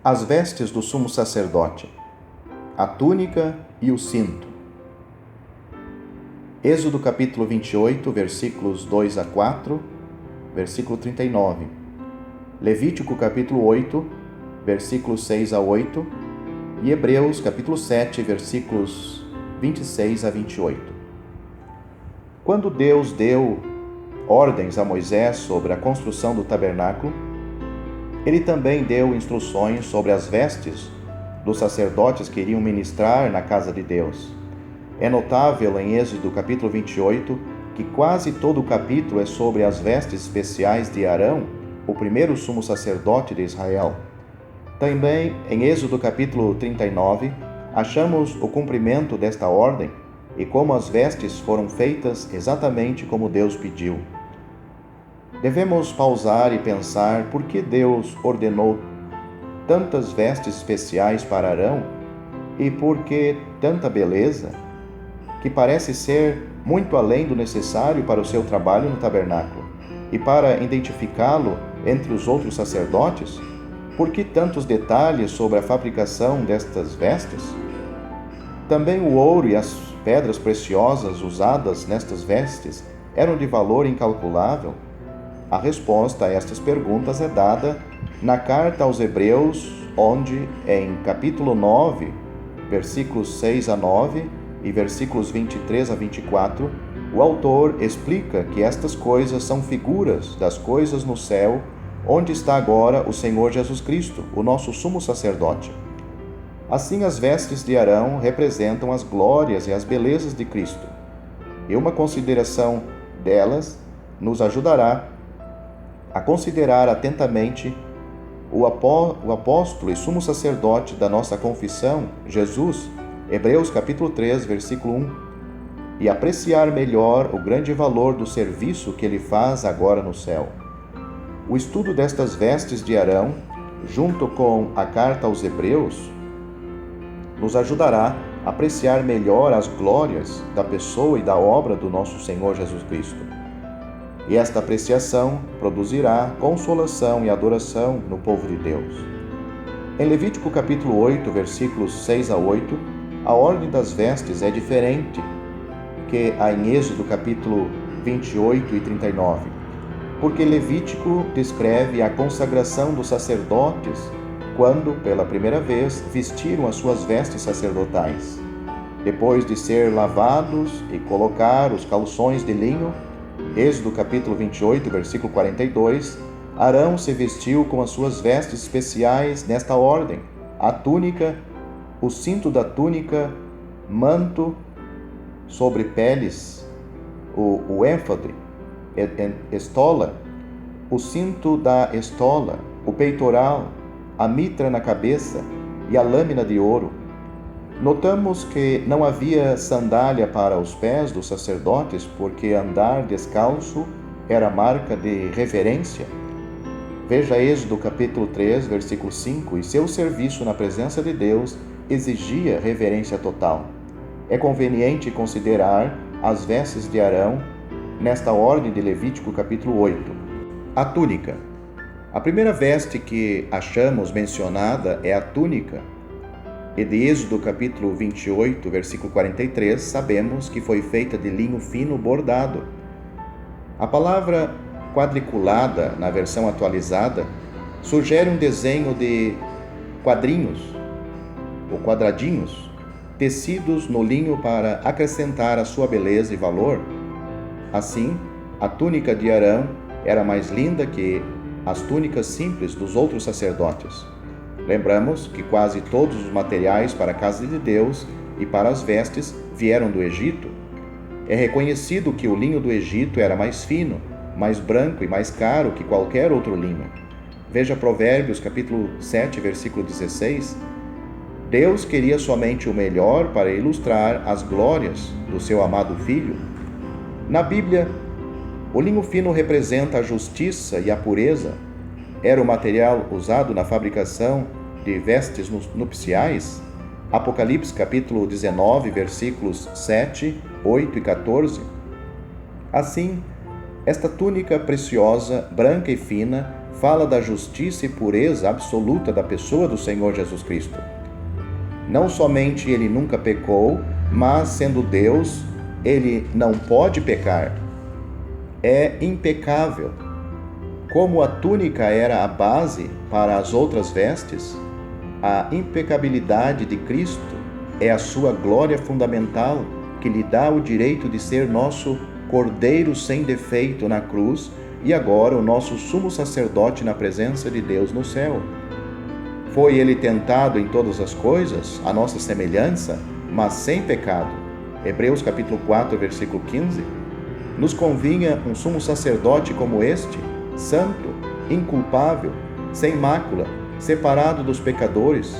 As vestes do sumo sacerdote, a túnica e o cinto. Êxodo capítulo 28, versículos 2 a 4, versículo 39. Levítico capítulo 8, versículos 6 a 8 e Hebreus capítulo 7, versículos 26 a 28. Quando Deus deu ordens a Moisés sobre a construção do tabernáculo, ele também deu instruções sobre as vestes dos sacerdotes que iriam ministrar na casa de Deus. É notável em Êxodo capítulo 28 que quase todo o capítulo é sobre as vestes especiais de Arão, o primeiro sumo sacerdote de Israel. Também em Êxodo capítulo 39 achamos o cumprimento desta ordem e como as vestes foram feitas exatamente como Deus pediu. Devemos pausar e pensar por que Deus ordenou tantas vestes especiais para Arão e por que tanta beleza, que parece ser muito além do necessário para o seu trabalho no tabernáculo. E para identificá-lo entre os outros sacerdotes, por que tantos detalhes sobre a fabricação destas vestes? Também o ouro e as pedras preciosas usadas nestas vestes eram de valor incalculável? A resposta a estas perguntas é dada na carta aos Hebreus, onde, em capítulo 9, versículos 6 a 9 e versículos 23 a 24, o autor explica que estas coisas são figuras das coisas no céu, onde está agora o Senhor Jesus Cristo, o nosso sumo sacerdote. Assim, as vestes de Arão representam as glórias e as belezas de Cristo, e uma consideração delas nos ajudará a considerar atentamente o apóstolo e sumo sacerdote da nossa confissão, Jesus, Hebreus capítulo 3, versículo 1, e apreciar melhor o grande valor do serviço que ele faz agora no céu. O estudo destas vestes de Arão, junto com a carta aos Hebreus, nos ajudará a apreciar melhor as glórias da pessoa e da obra do nosso Senhor Jesus Cristo. E esta apreciação produzirá consolação e adoração no povo de Deus. Em Levítico capítulo 8, versículos 6 a 8, a ordem das vestes é diferente que a em Êxodo capítulo 28 e 39, porque Levítico descreve a consagração dos sacerdotes quando, pela primeira vez, vestiram as suas vestes sacerdotais. Depois de ser lavados e colocar os calções de linho, Êxodo capítulo 28, versículo 42, Arão se vestiu com as suas vestes especiais nesta ordem: a túnica, o cinto da túnica, manto sobre peles, o éfode, estola, o cinto da estola, o peitoral, a mitra na cabeça e a lâmina de ouro. Notamos que não havia sandália para os pés dos sacerdotes, porque andar descalço era marca de reverência. Veja Êxodo capítulo 3, versículo 5, e seu serviço na presença de Deus exigia reverência total. É conveniente considerar as vestes de Arão nesta ordem de Levítico capítulo 8. A túnica. A primeira veste que achamos mencionada é a túnica. E de Êxodo capítulo 28, versículo 43, sabemos que foi feita de linho fino bordado. A palavra quadriculada, na versão atualizada, sugere um desenho de quadrinhos ou quadradinhos, tecidos no linho para acrescentar a sua beleza e valor. Assim, a túnica de Arão era mais linda que as túnicas simples dos outros sacerdotes. Lembramos que quase todos os materiais para a casa de Deus e para as vestes vieram do Egito. É reconhecido que o linho do Egito era mais fino, mais branco e mais caro que qualquer outro linho. Veja Provérbios capítulo 7, versículo 16. Deus queria somente o melhor para ilustrar as glórias do seu amado Filho. Na Bíblia, o linho fino representa a justiça e a pureza. Era o material usado na fabricação de vestes nupciais? Apocalipse capítulo 19, versículos 7, 8 e 14. Assim, esta túnica preciosa, branca e fina, fala da justiça e pureza absoluta da pessoa do Senhor Jesus Cristo. Não somente ele nunca pecou, mas, sendo Deus, ele não pode pecar. É impecável. Como a túnica era a base para as outras vestes, a impecabilidade de Cristo é a sua glória fundamental, que lhe dá o direito de ser nosso Cordeiro sem defeito na cruz e agora o nosso sumo sacerdote na presença de Deus no céu. Foi ele tentado em todas as coisas, a nossa semelhança, mas sem pecado. Hebreus capítulo 4, versículo 15. Nos convinha um sumo sacerdote como este, santo, inculpável, sem mácula, separado dos pecadores,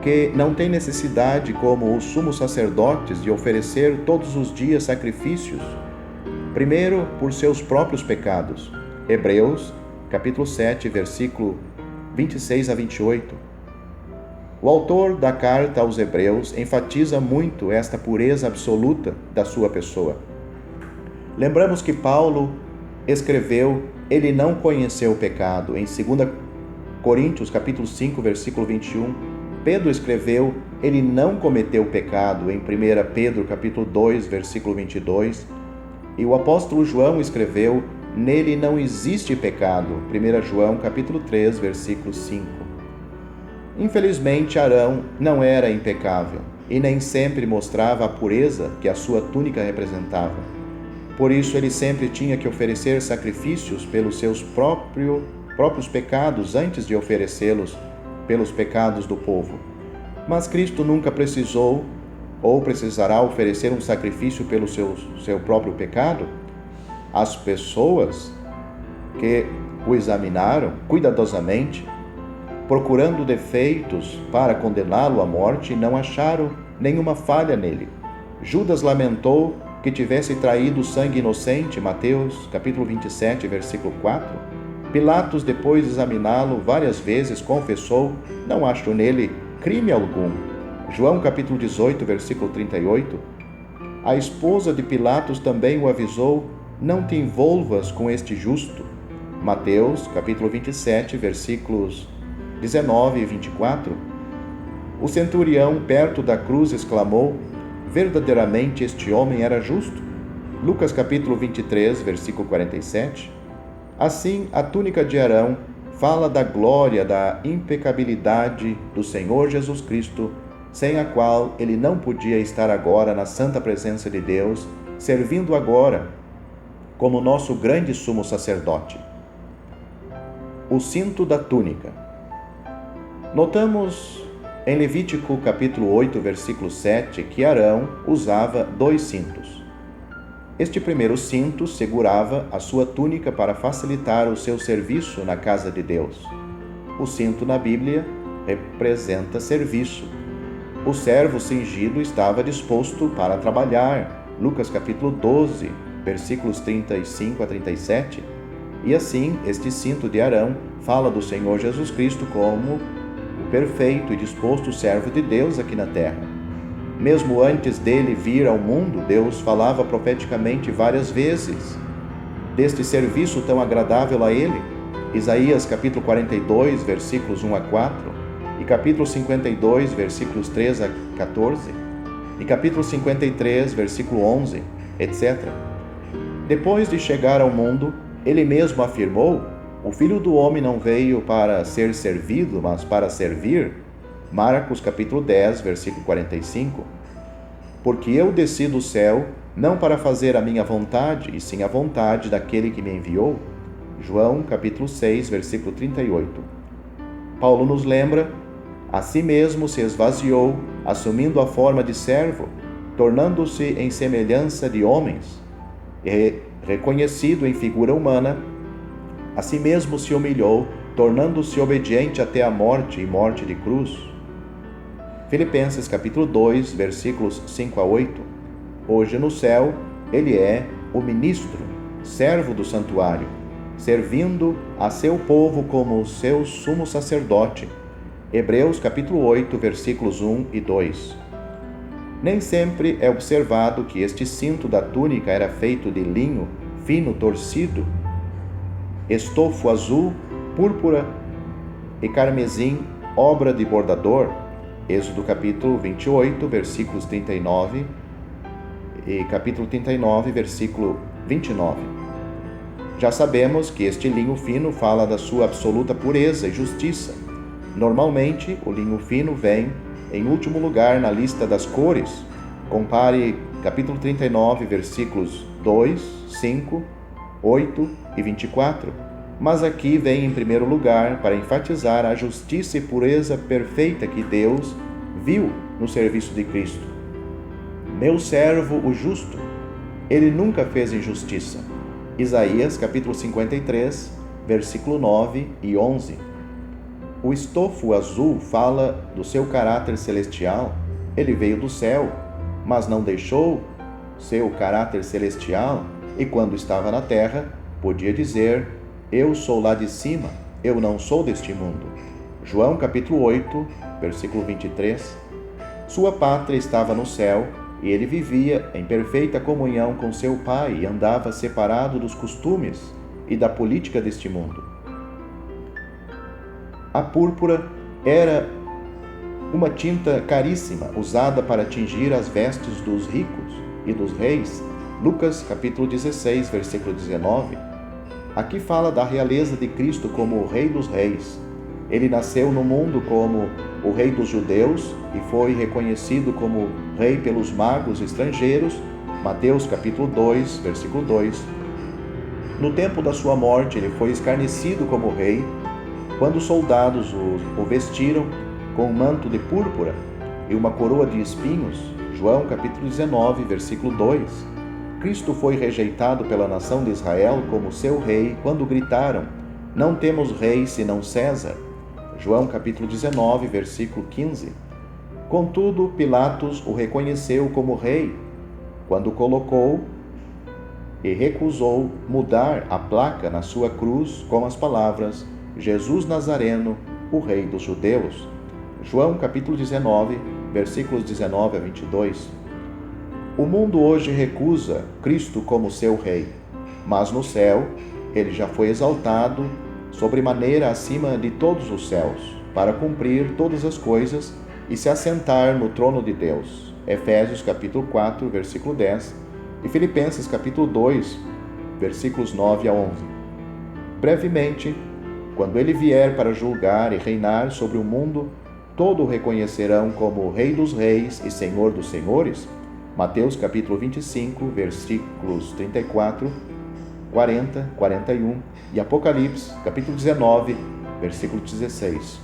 que não tem necessidade, como os sumos sacerdotes, de oferecer todos os dias sacrifícios, primeiro por seus próprios pecados. Hebreus capítulo 7, versículo 26 a 28. O autor da carta aos Hebreus enfatiza muito esta pureza absoluta da sua pessoa. Lembramos que Paulo escreveu: ele não conheceu o pecado, em 2 Coríntios capítulo 5, versículo 21. Pedro escreveu: ele não cometeu o pecado, em 1 Pedro capítulo 2, versículo 22. E o apóstolo João escreveu: nele não existe pecado, 1 João capítulo 3, versículo 5. Infelizmente, Arão não era impecável e nem sempre mostrava a pureza que a sua túnica representava. Por isso, ele sempre tinha que oferecer sacrifícios pelos seus próprios pecados antes de oferecê-los pelos pecados do povo. Mas Cristo nunca precisou ou precisará oferecer um sacrifício pelo seu próprio pecado. As pessoas que o examinaram cuidadosamente, procurando defeitos para condená-lo à morte, não acharam nenhuma falha nele. Judas lamentou que tivesse traído sangue inocente, Mateus capítulo 27, versículo 4. Pilatos, depois de examiná-lo várias vezes, confessou: não acho nele crime algum. João capítulo 18, versículo 38. A esposa de Pilatos também o avisou: não te envolvas com este justo. Mateus capítulo 27, versículos 19 e 24. O centurião, perto da cruz, exclamou: verdadeiramente este homem era justo. Lucas capítulo 23, versículo 47. Assim, a túnica de Arão fala da glória, da impecabilidade do Senhor Jesus Cristo, sem a qual ele não podia estar agora na santa presença de Deus, servindo agora como nosso grande sumo sacerdote. O cinto da túnica. Notamos em Levítico capítulo 8, versículo 7, que Arão usava 2 cintos. Este primeiro cinto segurava a sua túnica para facilitar o seu serviço na casa de Deus. O cinto na Bíblia representa serviço. O servo cingido estava disposto para trabalhar. Lucas capítulo 12, versículos 35 a 37. E assim, este cinto de Arão fala do Senhor Jesus Cristo como o perfeito e disposto servo de Deus aqui na terra. Mesmo antes dele vir ao mundo, Deus falava profeticamente várias vezes deste serviço tão agradável a ele. Isaías capítulo 42, versículos 1 a 4, e capítulo 52, versículos 3 a 14, e capítulo 53, versículo 11, etc. Depois de chegar ao mundo, ele mesmo afirmou: o Filho do Homem não veio para ser servido, mas para servir. Marcos capítulo 10, versículo 45. Porque eu desci do céu, não para fazer a minha vontade, e sim a vontade daquele que me enviou. João capítulo 6, versículo 38. Paulo nos lembra: a si mesmo se esvaziou, assumindo a forma de servo, tornando-se em semelhança de homens, e reconhecido em figura humana, a si mesmo se humilhou, tornando-se obediente até a morte e morte de cruz. Filipenses capítulo 2, versículos 5 a 8. Hoje no céu, ele é o ministro, servo do santuário, servindo a seu povo como seu sumo sacerdote. Hebreus capítulo 8, versículos 1 e 2. Nem sempre é observado que este cinto da túnica era feito de linho fino torcido, estofo azul púrpura e carmesim, obra de bordador. Êxodo capítulo 28, versículos 39 e capítulo 39, versículo 29. Já sabemos que este linho fino fala da sua absoluta pureza e justiça. Normalmente, o linho fino vem em último lugar na lista das cores. Compare capítulo 39, versículos 2, 5, 8 e 24. Mas aqui vem em primeiro lugar para enfatizar a justiça e pureza perfeita que Deus viu no serviço de Cristo. Meu servo, o justo, ele nunca fez injustiça. Isaías capítulo 53, versículo 9 e 11. O estofo azul fala do seu caráter celestial. Ele veio do céu, mas não deixou seu caráter celestial, e quando estava na terra, podia dizer: eu sou lá de cima, eu não sou deste mundo. João capítulo 8, versículo 23. Sua pátria estava no céu, e ele vivia em perfeita comunhão com seu Pai e andava separado dos costumes e da política deste mundo. A púrpura era uma tinta caríssima, usada para tingir as vestes dos ricos e dos reis. Lucas capítulo 16, versículo 19. Aqui fala da realeza de Cristo como o Rei dos Reis. Ele nasceu no mundo como o Rei dos Judeus e foi reconhecido como Rei pelos magos estrangeiros. Mateus capítulo 2, versículo 2. No tempo da sua morte, ele foi escarnecido como Rei, quando os soldados o vestiram com um manto de púrpura e uma coroa de espinhos. João capítulo 19, versículo 2. Cristo foi rejeitado pela nação de Israel como seu rei quando gritaram: não temos rei senão César. João capítulo 19, versículo 15. Contudo, Pilatos o reconheceu como rei quando colocou e recusou mudar a placa na sua cruz com as palavras: Jesus Nazareno, o Rei dos Judeus. João capítulo 19, versículos 19 a 22. O mundo hoje recusa Cristo como seu Rei, mas no céu ele já foi exaltado sobremaneira acima de todos os céus, para cumprir todas as coisas e se assentar no trono de Deus. Efésios capítulo 4, versículo 10 e Filipenses capítulo 2, versículos 9 a 11. Brevemente, quando ele vier para julgar e reinar sobre o mundo, todos o reconhecerão como Rei dos Reis e Senhor dos Senhores. Mateus capítulo 25, versículos 34, 40, 41 e Apocalipse capítulo 19, versículo 16.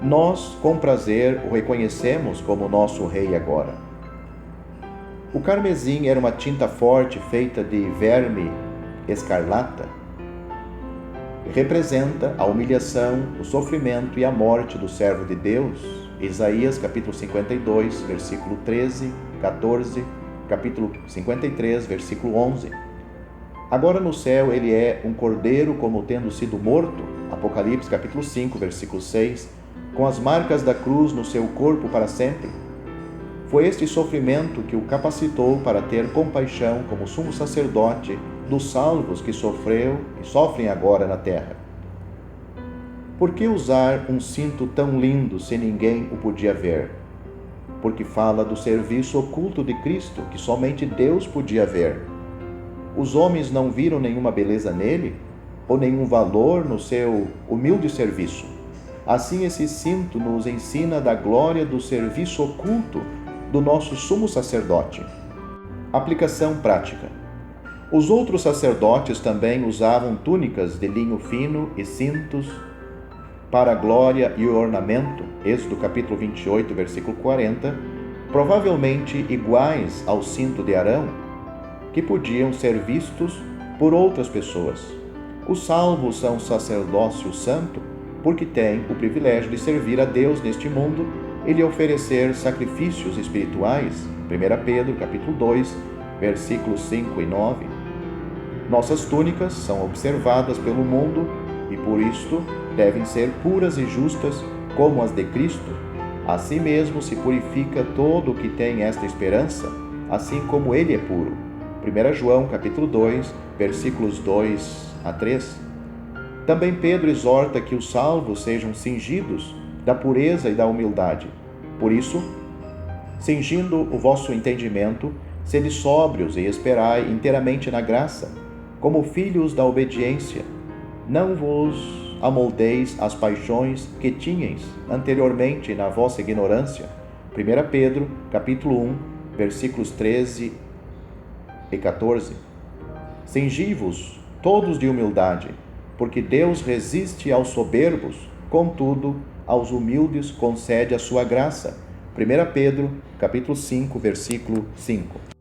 Nós, com prazer, o reconhecemos como nosso Rei agora. O carmesim era uma tinta forte feita de verme escarlata. Representa a humilhação, o sofrimento e a morte do servo de Deus. Isaías capítulo 52, versículo 13, 14, capítulo 53, versículo 11. Agora no céu ele é um cordeiro como tendo sido morto. Apocalipse capítulo 5, versículo 6, com as marcas da cruz no seu corpo para sempre. Foi este sofrimento que o capacitou para ter compaixão como sumo sacerdote dos salvos que sofreu e sofrem agora na terra. Por que usar um cinto tão lindo se ninguém o podia ver? Porque fala do serviço oculto de Cristo, que somente Deus podia ver. Os homens não viram nenhuma beleza nele, ou nenhum valor no seu humilde serviço. Assim, esse cinto nos ensina da glória do serviço oculto do nosso sumo sacerdote. Aplicação prática. Os outros sacerdotes também usavam túnicas de linho fino e cintos para a glória e o ornamento, Êxodo capítulo 28, versículo 40, provavelmente iguais ao cinto de Arão, que podiam ser vistos por outras pessoas. Os salvos são sacerdócio santo porque têm o privilégio de servir a Deus neste mundo e lhe oferecer sacrifícios espirituais, 1 Pedro capítulo 2, versículos 5 e 9. Nossas túnicas são observadas pelo mundo e, por isto, devem ser puras e justas como as de Cristo. Assim mesmo se purifica todo o que tem esta esperança, assim como ele é puro. 1 João capítulo 2, versículos 2 a 3. Também Pedro exorta que os salvos sejam cingidos da pureza e da humildade. Por isso, cingindo o vosso entendimento, sede sóbrios e esperai inteiramente na graça, como filhos da obediência. Não vos amoldeis às paixões que tinhais anteriormente na vossa ignorância. 1 Pedro, capítulo 1, versículos 13 e 14. Cingi-vos todos de humildade, porque Deus resiste aos soberbos, contudo, aos humildes concede a sua graça. 1 Pedro, capítulo 5, versículo 5.